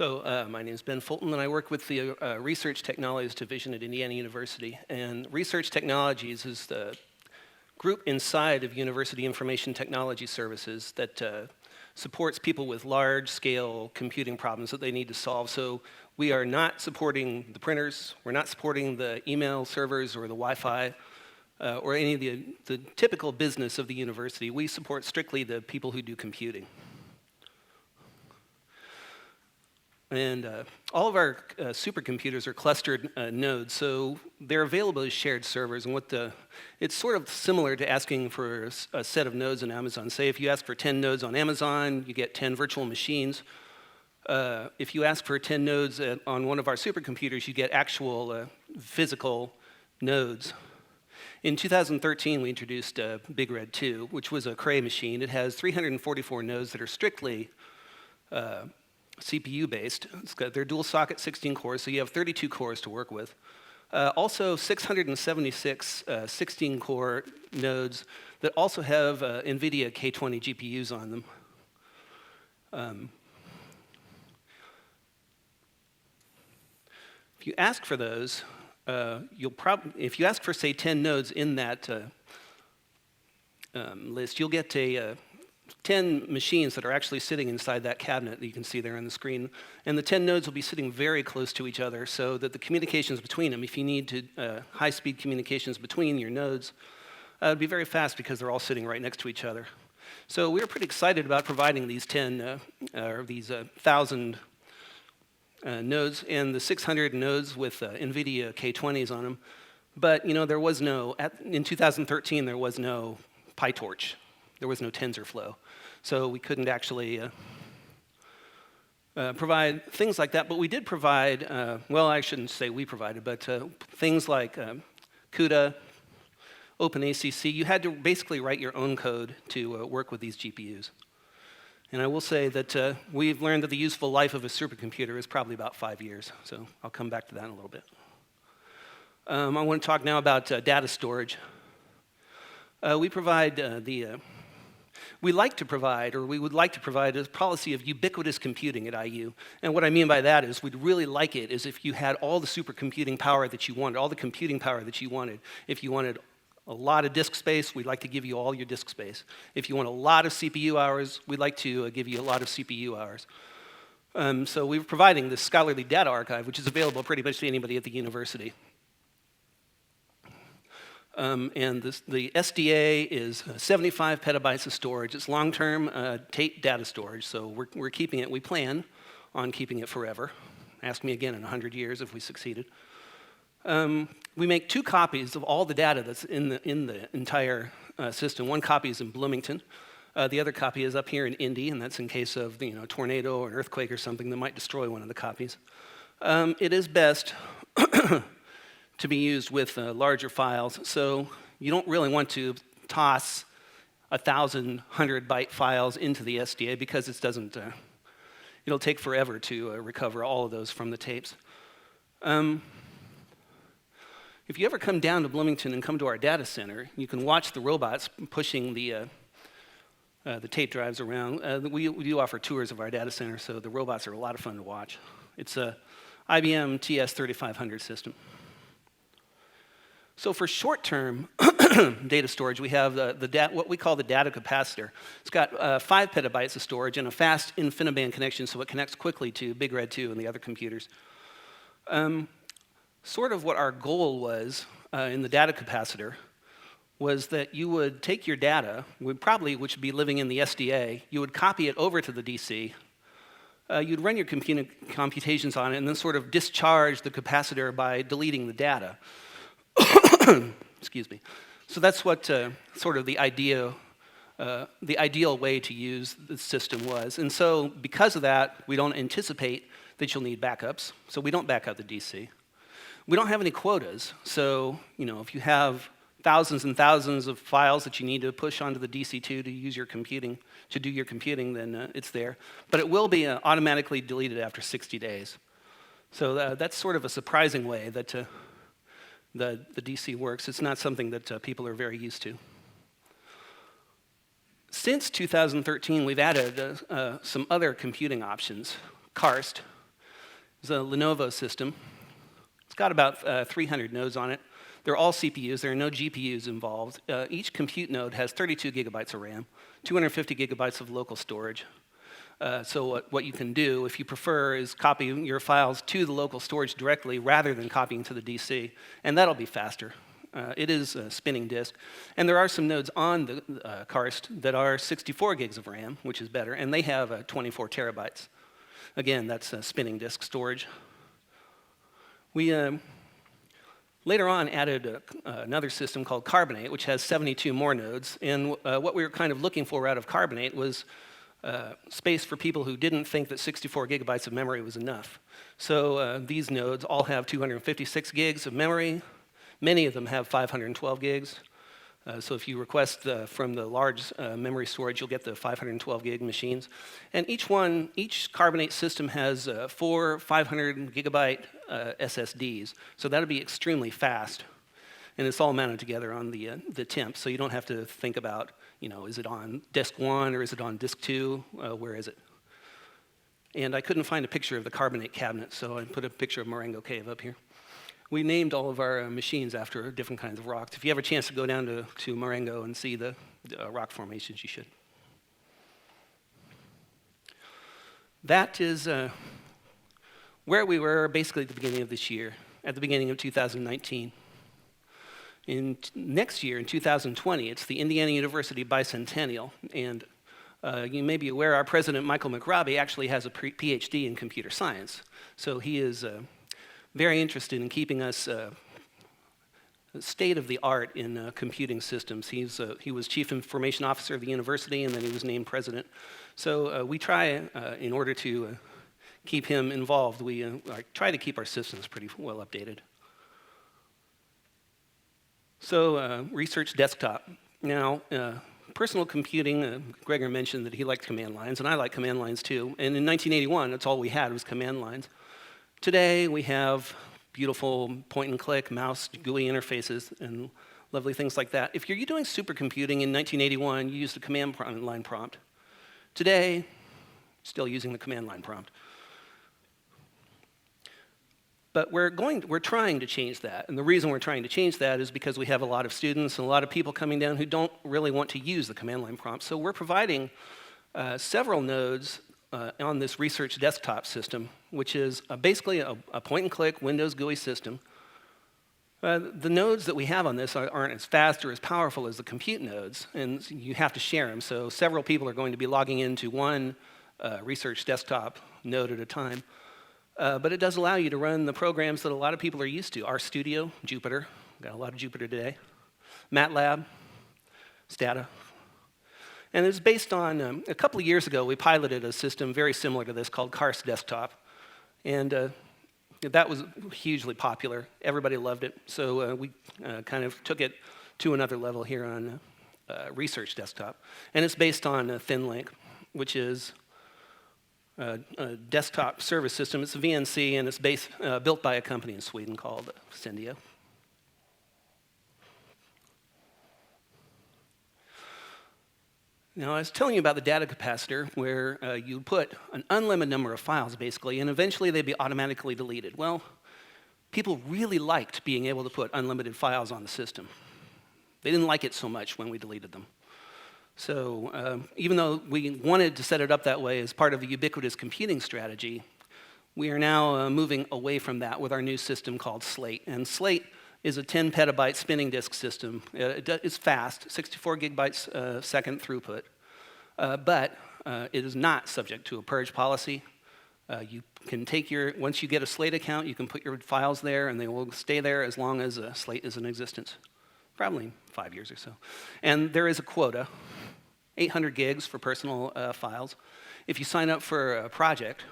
My name is Ben Fulton, and I work with the Research Technologies Division at Indiana University. And Research Technologies is the group inside of University Information Technology Services that supports people with large-scale computing problems that they need to solve. So we are not supporting the printers, we're not supporting the email servers or the Wi-Fi, or any of the typical business of the university. We support strictly the people who do computing. And all of our supercomputers are clustered nodes, so they're available as shared servers. And it's sort of similar to asking for a set of nodes on Amazon. Say if you ask for 10 nodes on Amazon, you get 10 virtual machines. If you ask for 10 nodes on one of our supercomputers, you get actual physical nodes. In 2013, we introduced Big Red 2, which was a Cray machine. It has 344 nodes that are strictly CPU-based. They're dual socket 16 cores, so you have 32 cores to work with. Also 676 16-core nodes that also have NVIDIA K20 GPUs on them. If you ask for those, if you ask for, say, 10 nodes in that list, you'll get 10 machines that are actually sitting inside that cabinet that you can see there on the screen. And the 10 nodes will be sitting very close to each other so that the communications between them, if you need high-speed communications between your nodes, it'll be very fast because they're all sitting right next to each other. So we were pretty excited about providing these 1,000 nodes and the 600 nodes with NVIDIA K20s on them. But there was in 2013, there was no PyTorch. There was no TensorFlow. So we couldn't actually provide things like that. But we did provide, well, I shouldn't say we provided, but things like CUDA, OpenACC. You had to basically write your own code to work with these GPUs. And I will say that we've learned that the useful life of a supercomputer is probably about 5 years. So I'll come back to that in a little bit. I want to talk now about data storage. We would like to provide a policy of ubiquitous computing at IU. And what I mean by that is we'd really like it is if you had all the supercomputing power that you wanted, all the computing power that you wanted. If you wanted a lot of disk space, we'd like to give you all your disk space. If you want a lot of CPU hours, we'd like to give you a lot of CPU hours. So we were providing this scholarly data archive, which is available pretty much to anybody at the university. And the SDA is 75 petabytes of storage. It's long-term tape data storage, so we're keeping it. We plan on keeping it forever. Ask me again in 100 years if we succeeded. We make 2 copies of all the data that's in the entire system. One copy is in Bloomington. The other copy is up here in Indy, and that's in case of a tornado or an earthquake or something that might destroy one of the copies. It is best to be used with larger files. So you don't really want to toss 1,000 100-byte files into the SDA because it'll take forever to recover all of those from the tapes. If you ever come down to Bloomington and come to our data center, you can watch the robots pushing the tape drives around. We do offer tours of our data center, so the robots are a lot of fun to watch. It's a IBM TS3500 system. So for short-term data storage, we have what we call the data capacitor. It's got 5 petabytes of storage and a fast InfiniBand connection, so it connects quickly to Big Red 2 and the other computers. Sort of what our goal was in the data capacitor was that you would take your data, which would be living in the SDA, you would copy it over to the DC, you'd run your computations on it, and then sort of discharge the capacitor by deleting the data. Excuse me. So that's what sort of the ideal way to use the system was. And so because of that, we don't anticipate that you'll need backups. So we don't back up the DC. We don't have any quotas. So if you have thousands and thousands of files that you need to push onto the DC2 to do your computing, then it's there. But it will be automatically deleted after 60 days. So that's sort of a surprising way that the DC works. It's not something that people are very used to. Since 2013, we've added some other computing options. Karst, It's a Lenovo system. It's got about 300 nodes on it. They're all CPUs. There are no GPUs involved. Each compute node has 32 gigabytes of RAM, 250 gigabytes of local storage. So what you can do, if you prefer, is copy your files to the local storage directly rather than copying to the DC, and that'll be faster. It is a spinning disk. And there are some nodes on the Karst that are 64 gigs of RAM, which is better, and they have 24 terabytes. Again, that's spinning disk storage. We later on added another system called Carbonate, which has 72 more nodes. And what we were kind of looking for out of Carbonate was space for people who didn't think that 64 gigabytes of memory was enough. So these nodes all have 256 gigs of memory. Many of them have 512 gigs. So if you request from the large memory storage, you'll get the 512 gig machines. And each Carbonate system has 4 500 gigabyte SSDs. So that'll be extremely fast. And it's all mounted together on the temp, so you don't have to think about, is it on disk 1 or is it on disk 2? Where is it? And I couldn't find a picture of the Carbonate cabinet, so I put a picture of Marengo Cave up here. We named all of our machines after different kinds of rocks. If you have a chance to go down to Marengo and see the rock formations, you should. That is where we were basically at the beginning of this year, at the beginning of 2019. Next year, in 2020, it's the Indiana University Bicentennial, and you may be aware our president, Michael McRobbie, actually has a PhD in computer science. So he is very interested in keeping us state-of-the-art in computing systems. He was chief information officer of the university, and then he was named president. So we try, in order to keep him involved, we try to keep our systems pretty well updated. So research desktop. Now, personal computing, Gregor mentioned that he liked command lines, and I like command lines too. And in 1981, that's all we had was command lines. Today, we have beautiful point-and-click mouse GUI interfaces and lovely things like that. If you're doing supercomputing in 1981, you used the command line prompt. Today, still using the command line prompt. But we're trying to change that. And the reason we're trying to change that is because we have a lot of students and a lot of people coming down who don't really want to use the command line prompt. So we're providing several nodes on this research desktop system, which is basically a point-and-click Windows GUI system. The nodes that we have on this aren't as fast or as powerful as the compute nodes, and you have to share them. So several people are going to be logging into one research desktop node at a time. But it does allow you to run the programs that a lot of people are used to. RStudio, Jupyter, got a lot of Jupyter today. MATLAB, Stata. And it's based on, a couple of years ago, we piloted a system very similar to this called Karst Desktop. And that was hugely popular. Everybody loved it. So we kind of took it to another level here on Research Desktop. And it's based on ThinLink, which is a desktop service system. It's a VNC, and it's built by a company in Sweden called Syndio. Now, I was telling you about the data capacitor, where you put an unlimited number of files, basically, and eventually they'd be automatically deleted. Well, people really liked being able to put unlimited files on the system. They didn't like it so much when we deleted them. So even though we wanted to set it up that way as part of the ubiquitous computing strategy, we are now moving away from that with our new system called Slate. And Slate is a 10 petabyte spinning disk system. It's fast, 64 gigabytes second throughput, but it is not subject to a purge policy. You can take once you get a Slate account, you can put your files there, and they will stay there as long as Slate is in existence, probably 5 years or so. And there is a quota, 800 gigs for personal files. If you sign up for a project,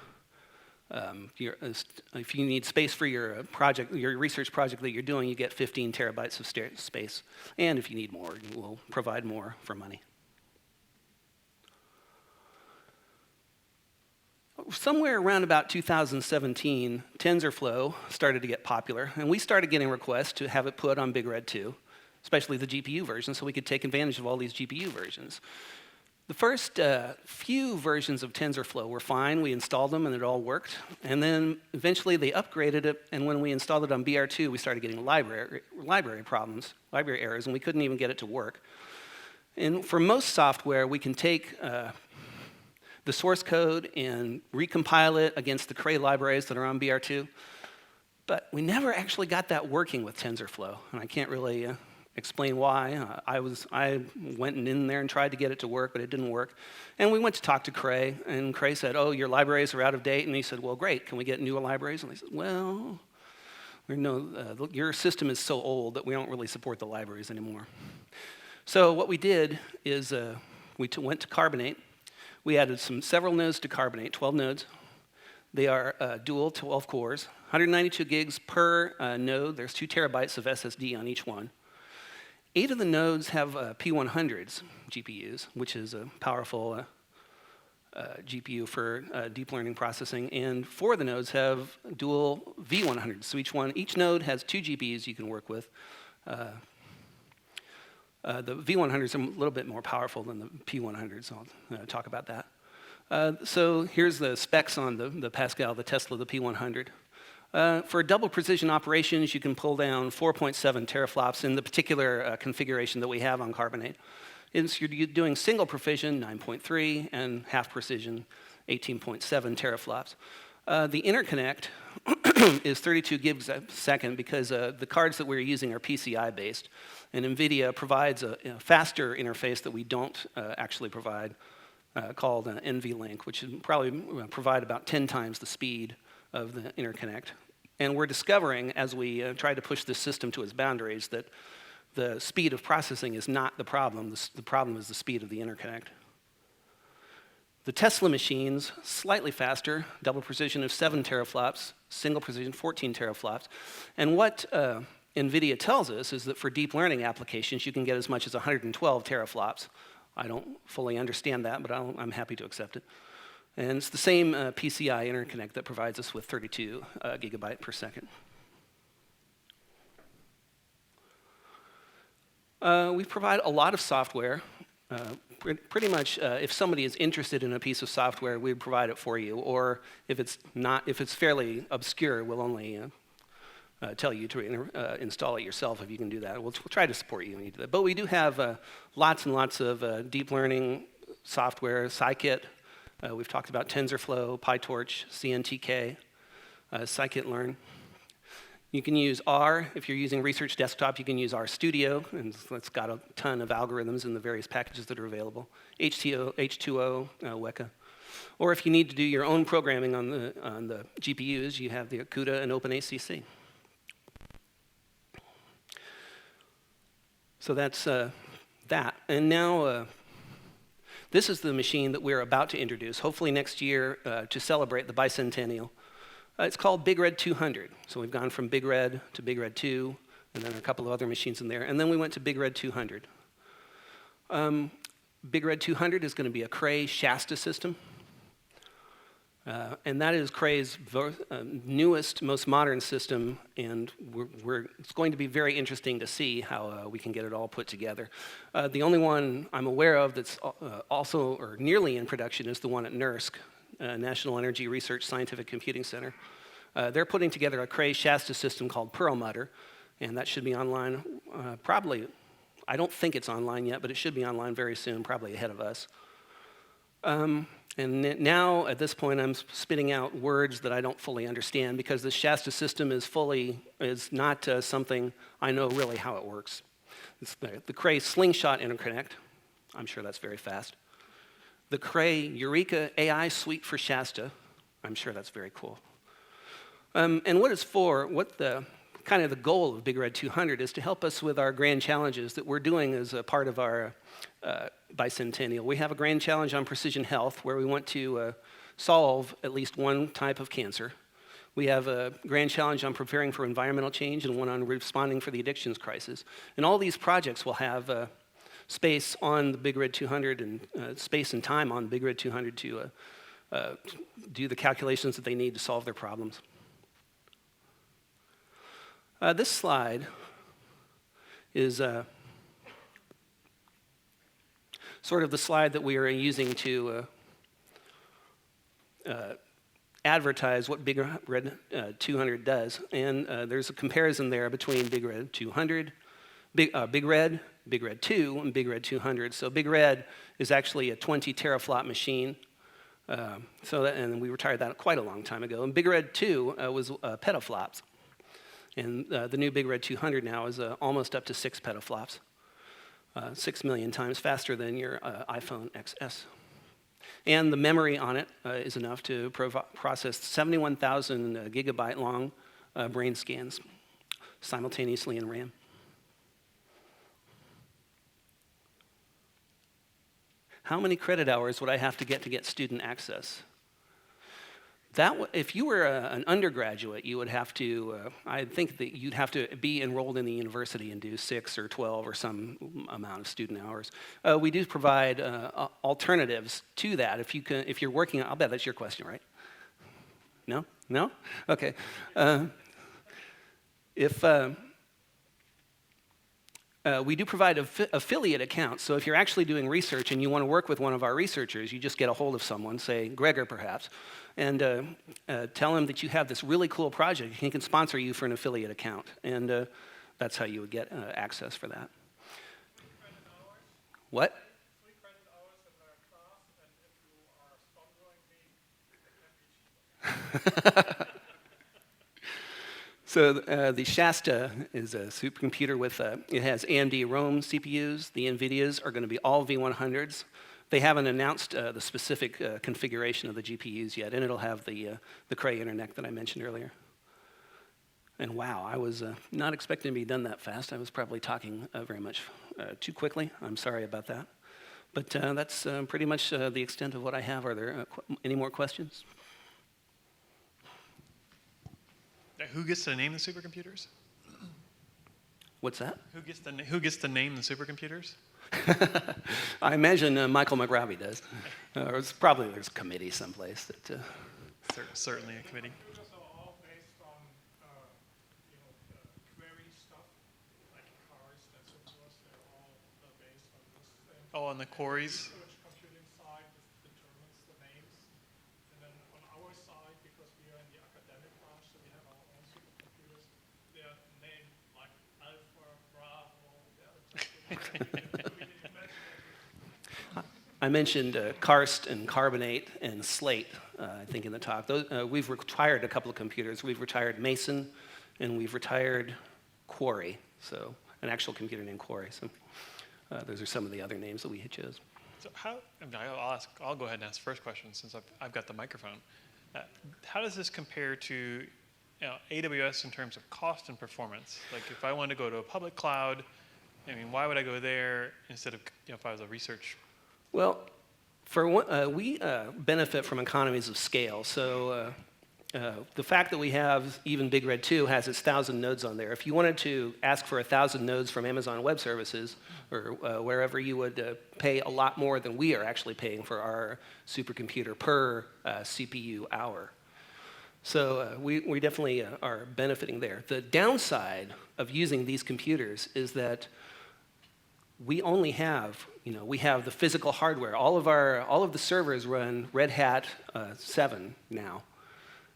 if you need space for your project, your research project that you're doing, you get 15 terabytes of space. And if you need more, we'll provide more for money. Somewhere around about 2017, TensorFlow started to get popular, and we started getting requests to have it put on Big Red 2, especially the GPU version, so we could take advantage of all these GPU versions. The first few versions of TensorFlow were fine. We installed them and it all worked. And then eventually they upgraded it, and when we installed it on BR2, we started getting library problems, library errors, and we couldn't even get it to work. And for most software, we can take the source code and recompile it against the Cray libraries that are on BR2. But we never actually got that working with TensorFlow, and I can't really explain why. I went in there and tried to get it to work, but it didn't work. And we went to talk to Cray, and Cray said, oh, your libraries are out of date. And he said, well, great, can we get newer libraries? And I said, well, your system is so old that we don't really support the libraries anymore. So what we did is we went to Carbonate. We added several nodes to Carbonate, 12 nodes. They are dual 12 cores, 192 gigs per node. There's 2 terabytes of SSD on each one. 8 of the nodes have P100s GPUs, which is a powerful GPU for deep learning processing, and 4 of the nodes have dual V100s. So each node has 2 GPUs you can work with. The V100s are a little bit more powerful than the P100s. I'll talk about that. So here's the specs on the Pascal, the Tesla, the P100. For double precision operations, you can pull down 4.7 teraflops in the particular configuration that we have on Carbonate. You're doing single precision, 9.3, and half precision, 18.7 teraflops. The interconnect is 32 gigs a second because the cards that we're using are PCI based, and NVIDIA provides a faster interface that we don't actually provide called NVLink, which would probably provide about 10 times the speed of the interconnect. And we're discovering, as we try to push this system to its boundaries, that the speed of processing is not the problem. The problem is the speed of the interconnect. The Tesla machines, slightly faster, double precision of 7 teraflops, single precision 14 teraflops. And what NVIDIA tells us is that for deep learning applications, you can get as much as 112 teraflops. I don't fully understand that, but I'm happy to accept it. And it's the same PCI interconnect that provides us with 32 gigabyte per second. We provide a lot of software. Pretty much, if somebody is interested in a piece of software, we provide it for you. Or if it's fairly obscure, we'll only tell you to install it yourself if you can do that. We'll try to support you when you do that. But we do have lots and lots of deep learning software, scikit. We've talked about TensorFlow, PyTorch, CNTK, scikit-learn. You can use R. If you're using Research Desktop, you can use RStudio, and it's got a ton of algorithms in the various packages that are available. H2O, Weka. Or if you need to do your own programming on the GPUs, you have the CUDA and OpenACC. So that's that. And now, this is the machine that we're about to introduce, hopefully next year, to celebrate the bicentennial. It's called Big Red 200. So we've gone from Big Red to Big Red 2, and then a couple of other machines in there. And then we went to Big Red 200. Big Red 200 is going to be a Cray Shasta system. And that is Cray's newest, most modern system, and it's going to be very interesting to see how we can get it all put together. The only one I'm aware of that's also or nearly in production is the one at NERSC, National Energy Research Scientific Computing Center. They're putting together a Cray Shasta system called Perlmutter, and that should be online probably. I don't think it's online yet, but it should be online very soon, probably ahead of us. And now, at this point, I'm spitting out words that I don't fully understand because the Shasta system is not something I know really how it works. It's the Cray Slingshot interconnect. I'm sure that's very fast. The Cray Eureka AI suite for Shasta. I'm sure that's very cool. And what it's for, kind of the goal of Big Red 200 is to help us with our grand challenges that we're doing as a part of our bicentennial. We have a grand challenge on precision health where we want to solve at least one type of cancer. We have a grand challenge on preparing for environmental change and one on responding for the addictions crisis. And all these projects will have space on the Big Red 200 and space and time on Big Red 200 to do the calculations that they need to solve their problems. This slide is sort of the slide that we are using to advertise what Big Red 200 does. And there's a comparison there between Big Red 200, Big Red 2, and Big Red 200. So Big Red is actually a 20 teraflop machine. And we retired that quite a long time ago. And Big Red 2 was petaflops. And the new Big Red 200 now is almost up to 6 petaflops, 6 million times faster than your iPhone XS. And the memory on it is enough to process 71,000 gigabyte long brain scans simultaneously in RAM. How many credit hours would I have to get student access? If you were an undergraduate, you would have to, I think that you'd have to be enrolled in the university and do 6 or 12 or some amount of student hours. We do provide alternatives to that. If you're working, I'll bet that's your question, right? No? No? Okay. We do provide affiliate accounts. So if you're actually doing research and you want to work with one of our researchers, you just get a hold of someone, say Gregor perhaps, and tell him that you have this really cool project. He can sponsor you for an affiliate account. And that's how you would get access for that. 3 credit hours? What? 3 credit hours in our class, and if you are sponsoring me, it can be cheaper. So the Shasta is a supercomputer with, it has AMD Rome CPUs. The NVIDIAs are going to be all V100s. They haven't announced the specific configuration of the GPUs yet, and it'll have the Cray interconnect that I mentioned earlier. And wow, I was not expecting to be done that fast. I was probably talking very much too quickly. I'm sorry about that. But that's pretty much the extent of what I have. Are there any more questions? Who gets to name the supercomputers? What's that? Who gets to name the supercomputers? I imagine Michael McRobbie does. Or there's a committee someplace that. Certainly a committee. Computers are all based on, query stuff, like cars and so forth. They're all based on this thing. Oh, on the queries. The research computing side determines the names, and then on our side, because we are in the academic branch, so we have our own supercomputers. They're named like Alpha, Bravo. I mentioned Karst and Carbonate and Slate, I think, in the talk. We've retired a couple of computers. We've retired Mason, and we've retired Quarry, so an actual computer named Quarry. So those are some of the other names that we had chose. So I'll go ahead and ask the first question since I've got the microphone. How does this compare to AWS in terms of cost and performance? Like if I wanted to go to a public cloud, I mean, why would I go there instead of if I was a research? Well, we benefit from economies of scale. So the fact that we have even Big Red 2 has its 1,000 nodes on there. If you wanted to ask for 1,000 nodes from Amazon Web Services or wherever, you would pay a lot more than we are actually paying for our supercomputer per CPU hour. So we definitely are benefiting there. The downside of using these computers is that we only have, we have the physical hardware. All of the servers run Red Hat 7 now.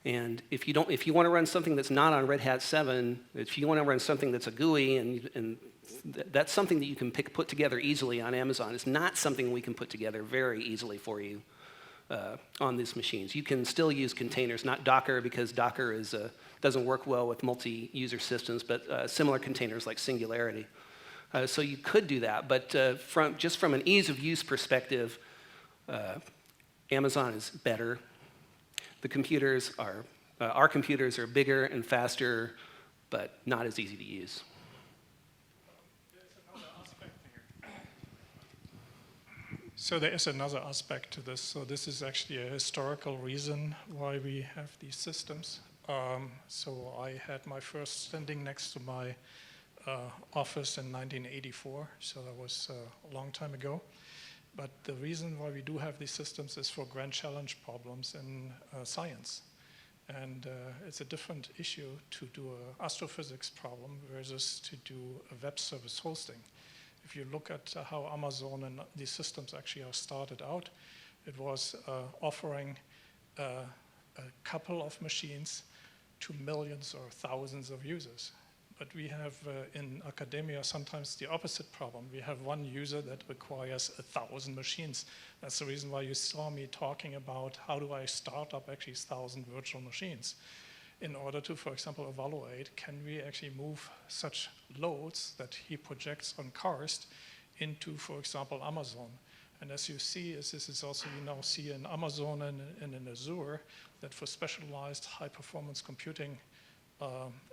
And if you want to run something that's not on Red Hat 7, if you want to run something that's a GUI, and that's something that you can put together easily on Amazon. It's not something we can put together very easily for you on these machines. You can still use containers, not Docker, because Docker doesn't work well with multi-user systems, but similar containers like Singularity. So you could do that, but from an ease of use perspective, Amazon is better. The computers our computers are bigger and faster, but not as easy to use. There's another aspect here. So there is another aspect to this. So this is actually a historical reason why we have these systems. So I had my first standing next to my office in 1984, so that was a long time ago. But the reason why we do have these systems is for grand challenge problems in science. And it's a different issue to do an astrophysics problem versus to do a web service hosting. If you look at how Amazon and these systems actually are started out, it was offering a couple of machines to millions or thousands of users. But we have in academia sometimes the opposite problem. We have one user that requires 1,000 machines. That's the reason why you saw me talking about how do I start up actually 1,000 virtual machines in order to, for example, evaluate, can we actually move such loads that he projects on Karst into, for example, Amazon. And as you see, this is also, you now see in Amazon and in Azure, that for specialized high-performance computing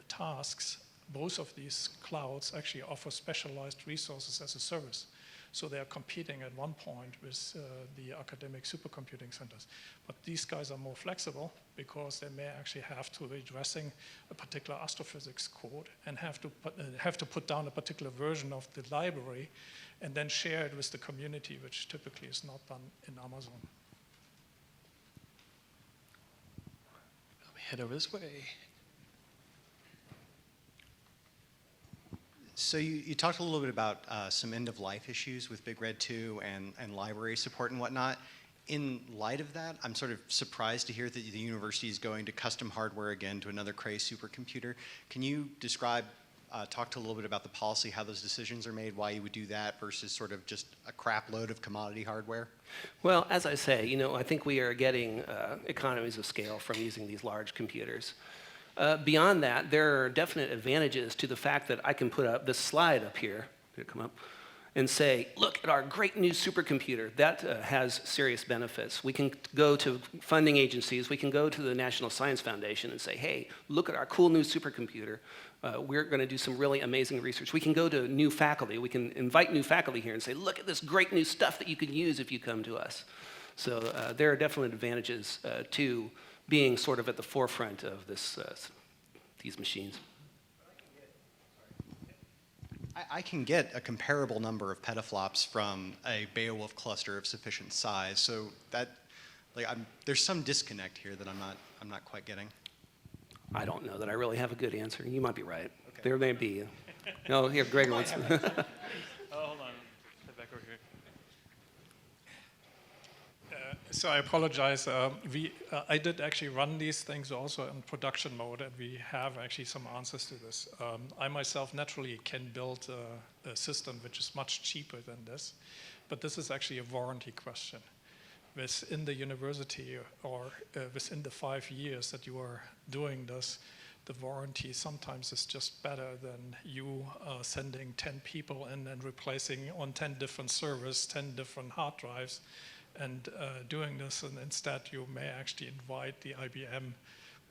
tasks, both of these clouds actually offer specialized resources as a service. So they are competing at one point with the academic supercomputing centers. But these guys are more flexible because they may actually have to be addressing a particular astrophysics code and have to put down a particular version of the library and then share it with the community, which typically is not done in Amazon. Let me head over this way. So you talked a little bit about some end-of-life issues with Big Red 2 and library support and whatnot. In light of that, I'm sort of surprised to hear that the university is going to custom hardware again to another Cray supercomputer. Can you describe, talk to a little bit about the policy, how those decisions are made, why you would do that versus sort of just a crap load of commodity hardware? Well, as I say, you know, I think we are getting economies of scale from using these large computers. Beyond that, there are definite advantages to the fact that I can put up this slide up here, did it come up, and say, look at our great new supercomputer. That has serious benefits. We can go to funding agencies, we can go to the National Science Foundation and say, hey, look at our cool new supercomputer. We're going to do some really amazing research. We can go to new faculty. We can invite new faculty here and say, look at this great new stuff that you can use if you come to us. So there are definite advantages to being sort of at the forefront of this, these machines. I can get a comparable number of petaflops from a Beowulf cluster of sufficient size. So that, like, there's some disconnect here that I'm not quite getting. I don't know that I really have a good answer. You might be right. Okay. There may be. No, here, Greg wants. Oh, hold on. Step back over here. So I apologize. I did actually run these things also in production mode, and we have actually some answers to this. I myself naturally can build a system which is much cheaper than this, but this is actually a warranty question. Within the university or within the 5 years that you are doing this, the warranty sometimes is just better than you sending 10 people in and replacing on 10 different servers, 10 different hard drives, and doing this, and instead you may actually invite the IBM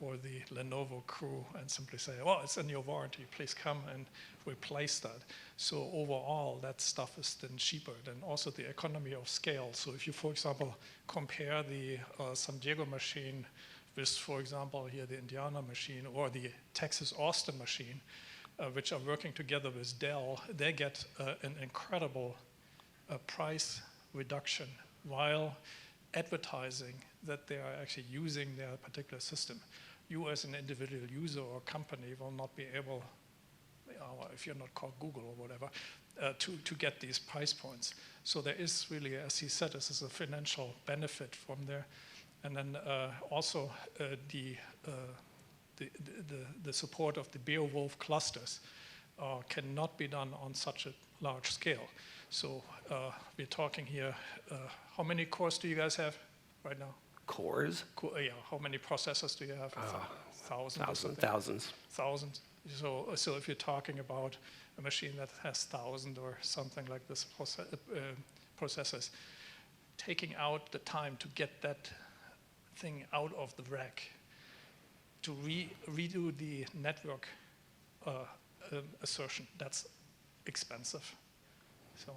or the Lenovo crew and simply say, well, it's in your warranty, please come and replace that. So overall, that stuff is then cheaper. Then also the economy of scale. So if you, for example, compare the San Diego machine with, for example, here the Indiana machine or the Texas Austin machine, which are working together with Dell, they get an incredible price reduction while advertising that they are actually using their particular system. You as an individual user or company will not be able, if you're not called Google or whatever, to get these price points. So there is really, as he said, this is a financial benefit from there. And then also the support of the Beowulf clusters cannot be done on such a large scale. So we're talking here, how many cores do you guys have right now? Cores? Yeah, how many processors do you have? Thousands. Thousands. So if you're talking about a machine that has 1,000 or something like this processors, taking out the time to get that thing out of the rack, to redo the network assertion, that's expensive. So,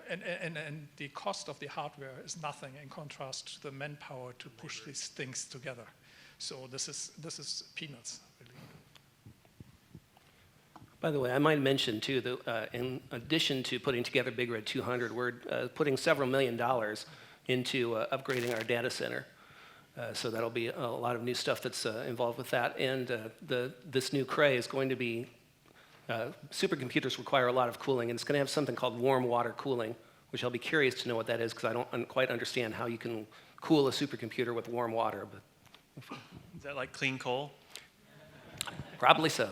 and the cost of the hardware is nothing in contrast to the manpower to push these things together. So this is peanuts, really. By the way, I might mention too that in addition to putting together Big Red 200, we're putting several $1 million into upgrading our data center. So that'll be a lot of new stuff that's involved with that. And this new Cray is going to be supercomputers require a lot of cooling, and it's going to have something called warm water cooling, which I'll be curious to know what that is, because I don't quite understand how you can cool a supercomputer with warm water. But Is that like clean coal? probably so.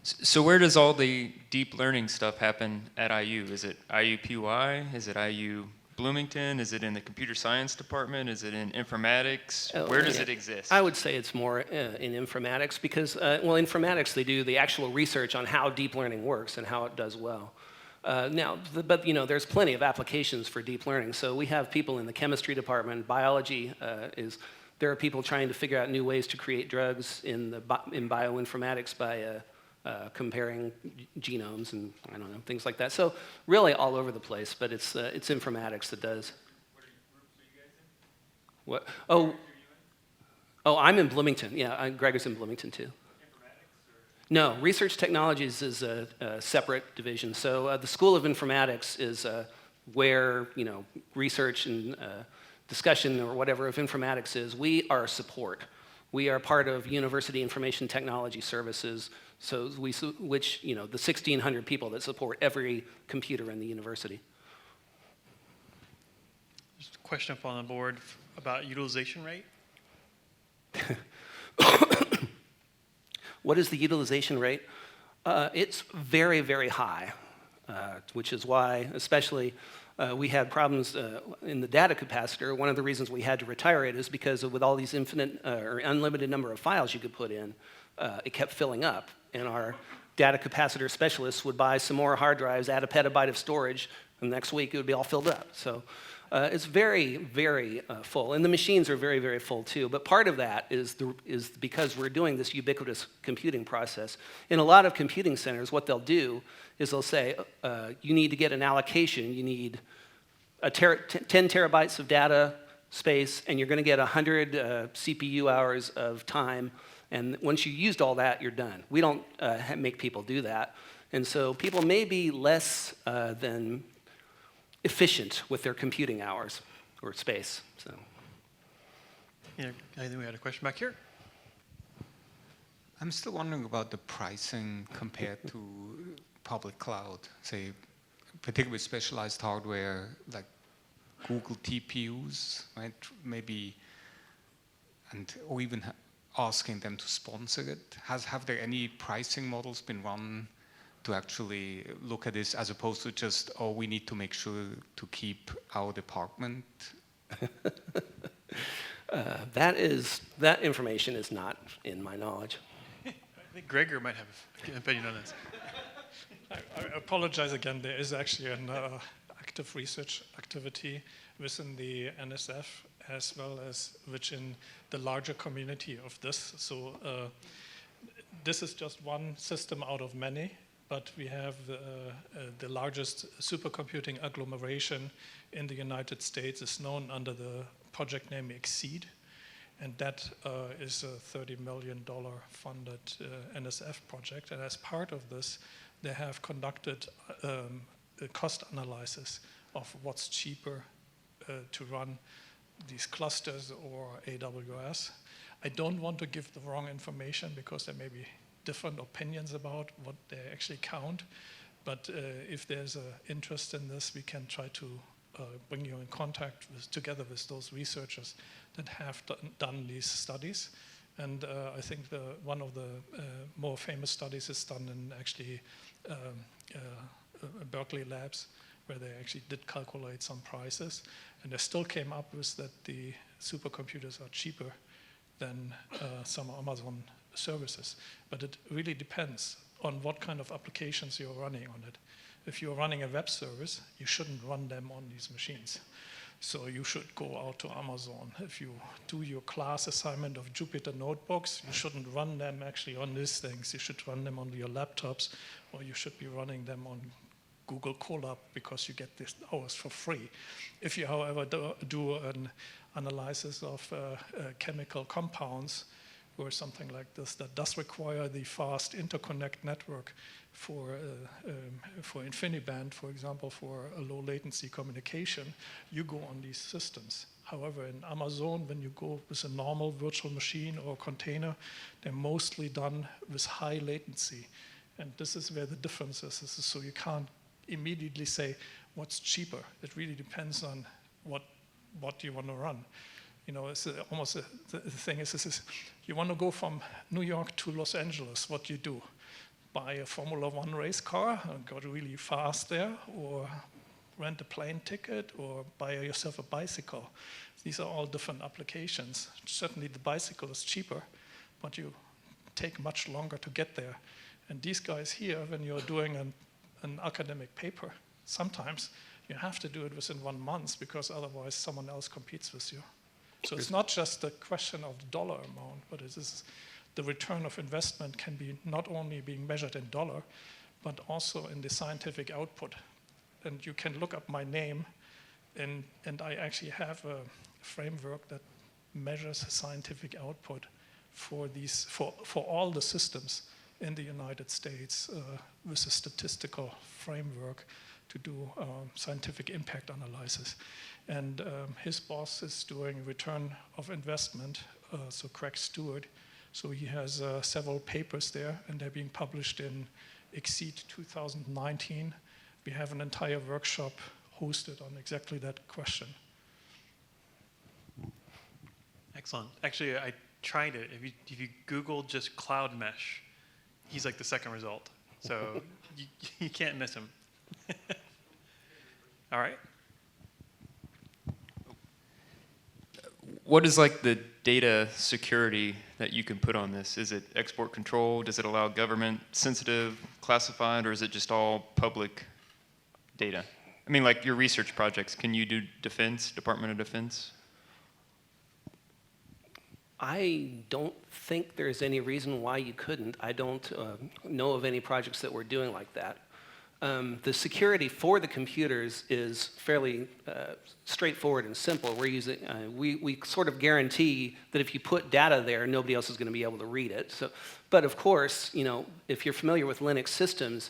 So where does all the deep learning stuff happen at IU? Is it IUPUI? Is it IU Bloomington? Is it in the computer science department? Is it in informatics? Where does it exist? I would say it's more in informatics because, well, informatics, they do the actual research on how deep learning works and how it does well. But you know, there's plenty of applications for deep learning. So we have people in the chemistry department, biology there are people trying to figure out new ways to create drugs in bioinformatics by comparing genomes and I don't know, things like that. So really all over the place, but it's informatics that does. What groups are you guys in? What? Oh, I'm in Bloomington. Yeah, Greg is in Bloomington too. No, research technologies is a separate division. So the School of Informatics is where research and discussion or whatever of informatics is. We are support. We are part of University Information Technology Services, so which the 1,600 people that support every computer in the university. There's a question up on the board about utilization rate. What is the utilization rate? It's very, very high, which is why, especially, we had problems in the data capacitor. One of the reasons we had to retire it is because with all these infinite or unlimited number of files you could put in, it kept filling up. And our data capacitor specialists would buy some more hard drives, add a petabyte of storage, and the next week it would be all filled up. So it's very, very full. And the machines are very, very full too. But part of that is because we're doing this ubiquitous computing process. In a lot of computing centers, what they'll do is they'll say, you need to get an allocation. You need 10 terabytes of data space, and you're going to get 100 CPU hours of time. And once you used all that, you're done. We don't make people do that. And so people may be less than efficient with their computing hours or space. So, Yeah, I think we had a question back here. I'm still wondering about the pricing compared to public cloud, say, particularly specialized hardware like Google TPUs, right? Maybe, or even asking them to sponsor it. Have there any pricing models been run to actually look at this as opposed to just, oh, we need to make sure to keep our department? That information is not in my knowledge. I think Gregor might have an opinion on this. I apologize again. There is actually an active research activity within the NSF as well as within the larger community of this. So this is just one system out of many, but we have the largest supercomputing agglomeration in the United States is known under the project name Exceed, and that is a $30 million funded NSF project. And as part of this, they have conducted a cost analysis of what's cheaper to run these clusters or AWS. I don't want to give the wrong information because there may be different opinions about what they actually count. But if there's an interest in this, we can try to bring you in contact together with those researchers that have done these studies. And I think one of the more famous studies is done in actually Berkeley labs, where they actually did calculate some prices. And they still came up with that the supercomputers are cheaper than some Amazon services. But it really depends on what kind of applications you're running on it. If you're running a web service, you shouldn't run them on these machines. So you should go out to Amazon. If you do your class assignment of Jupyter notebooks, you shouldn't run them actually on these things. You should run them on your laptops, or you should be running them on Google Colab because you get these hours for free. If you, however, do an analysis of chemical compounds, or something like this that does require the fast interconnect network for InfiniBand, for example, for a low latency communication, you go on these systems. However, in Amazon, when you go with a normal virtual machine or container, they're mostly done with high latency. And this is where the difference is. So you can't immediately say what's cheaper. It really depends on what you want to run. You know, it's almost the thing is you want to go from New York to Los Angeles, what you do? Buy a Formula One race car and go really fast there, or rent a plane ticket, or buy yourself a bicycle. These are all different applications. Certainly the bicycle is cheaper, but you take much longer to get there. And these guys here, when you're doing an academic paper, sometimes you have to do it within 1 month because otherwise someone else competes with you. So it's not just a question of the dollar amount, but it is the return of investment can be not only being measured in dollar, but also in the scientific output. And you can look up my name, and I actually have a framework that measures scientific output for all the systems in the United States with a statistical framework to do scientific impact analysis. And his boss is doing return of investment, so Craig Stewart. So he has several papers there, and they're being published in Exceed 2019. We have an entire workshop hosted on exactly that question. Excellent. Actually, I tried it. If you Google just cloud mesh, he's like the second result. So you can't miss him. All right. What is like the data security that you can put on this? Is it export control? Does it allow government sensitive, classified, or is it just all public data? I mean, like your research projects, can you do defense, Department of Defense? I don't think there's any reason why you couldn't. I don't know of any projects that we're doing like that. The security for the computers is fairly straightforward and simple. We're using, we sort of guarantee that if you put data there, nobody else is going to be able to read it. So, but of course, you know, if you're familiar with Linux systems,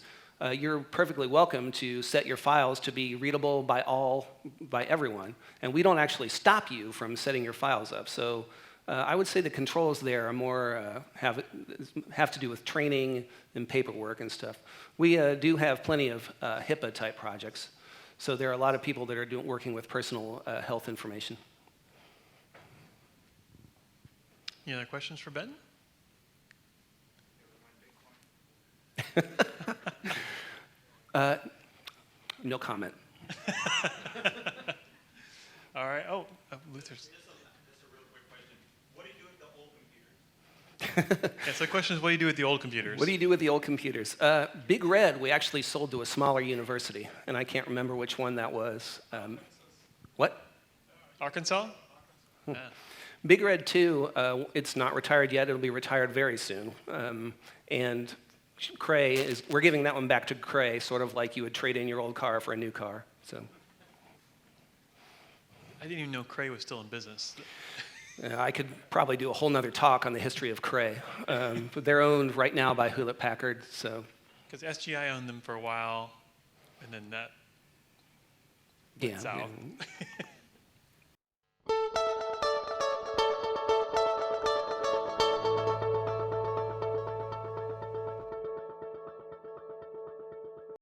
you're perfectly welcome to set your files to be readable by everyone. And we don't actually stop you from setting your files up. So I would say the controls there are more have to do with training and paperwork and stuff. We do have plenty of HIPAA type projects. So there are a lot of people that are working with personal health information. Any other questions for Ben? No comment. All right. Oh, Luther's. Yeah, so the question is, what do you do with the old computers? What do you do with the old computers? Big Red, we actually sold to a smaller university, and I can't remember which one that was. What? Arkansas? Yeah. Big Red 2, it's not retired yet. It'll be retired very soon. And Cray we're giving that one back to Cray, sort of like you would trade in your old car for a new car. So. I didn't even know Cray was still in business. I could probably do a whole nother talk on the history of Cray. But they're owned right now by Hewlett-Packard, so. Because SGI owned them for a while, and then that went south.